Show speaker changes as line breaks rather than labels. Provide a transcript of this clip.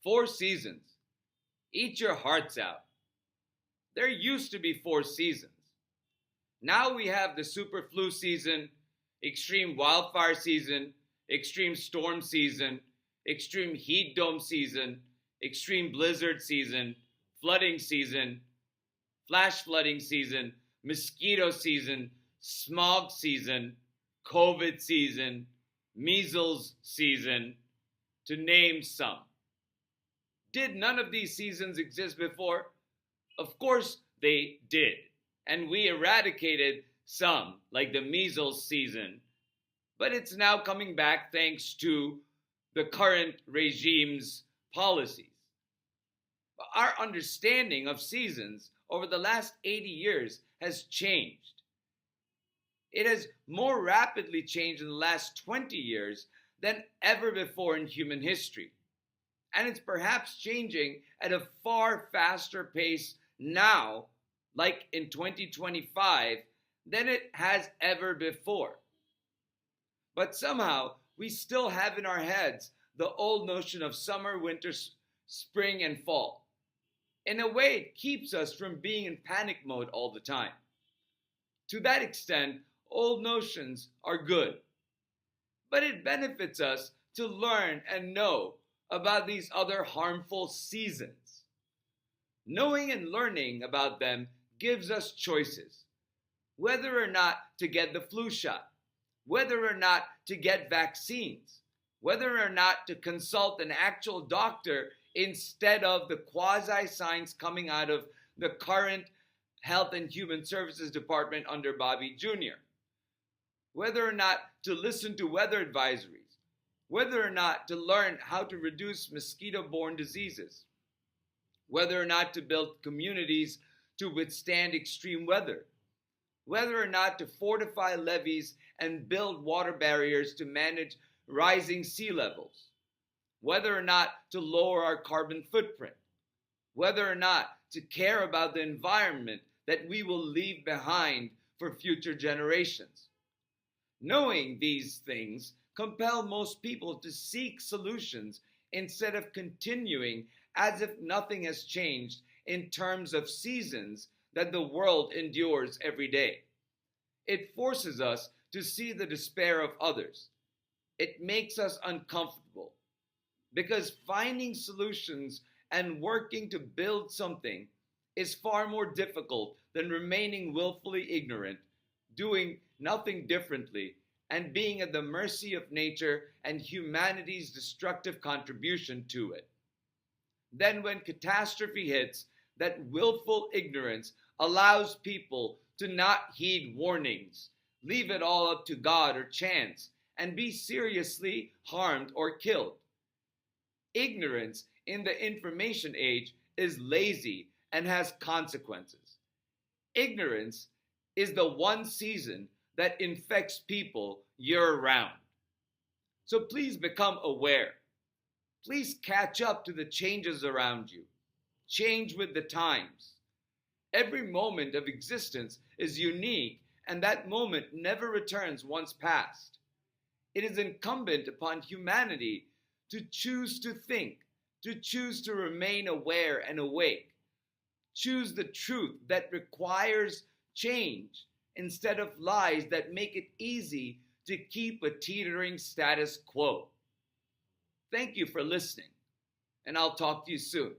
Four seasons. Eat your hearts out. There used to be four seasons. Now we have the super flu season, extreme wildfire season, extreme storm season, extreme heat dome season, extreme blizzard season, flooding season, flash flooding season, mosquito season, smog season, COVID season, measles season, to name some. Did none of these seasons exist before? Of course they did. And we eradicated some, like the measles season. But it's now coming back thanks to the current regime's policies. Our understanding of seasons over the last 80 years has changed. It has more rapidly changed in the last 20 years than ever before in human history. And it's perhaps changing at a far faster pace now, like in 2025, than it has ever before. But somehow, we still have in our heads the old notion of summer, winter, spring, and fall. In a way, it keeps us from being in panic mode all the time. To that extent, old notions are good. But it benefits us to learn and know about these other harmful seasons. Knowing and learning about them gives us choices. Whether or not to get the flu shot, whether or not to get vaccines, whether or not to consult an actual doctor instead of the quasi-science coming out of the current Health and Human Services Department under Bobby Jr., whether or not to listen to weather advisories, whether or not to learn how to reduce mosquito-borne diseases, whether or not to build communities to withstand extreme weather, whether or not to fortify levees and build water barriers to manage rising sea levels, whether or not to lower our carbon footprint, whether or not to care about the environment that we will leave behind for future generations. Knowing these things compel most people to seek solutions instead of continuing as if nothing has changed in terms of seasons that the world endures every day. It forces us to see the despair of others. It makes us uncomfortable because finding solutions and working to build something is far more difficult than remaining willfully ignorant, doing nothing differently, and being at the mercy of nature and humanity's destructive contribution to it. Then when catastrophe hits, that willful ignorance allows people to not heed warnings, leave it all up to God or chance, and be seriously harmed or killed. Ignorance in the information age is lazy and has consequences. Ignorance is the one season that infects people year-round. So please become aware. Please catch up to the changes around you. Change with the times. Every moment of existence is unique, and that moment never returns once past. It is incumbent upon humanity to choose to think, to choose to remain aware and awake. Choose the truth that requires change instead of lies that make it easy to keep a teetering status quo. Thank you for listening, and I'll talk to you soon.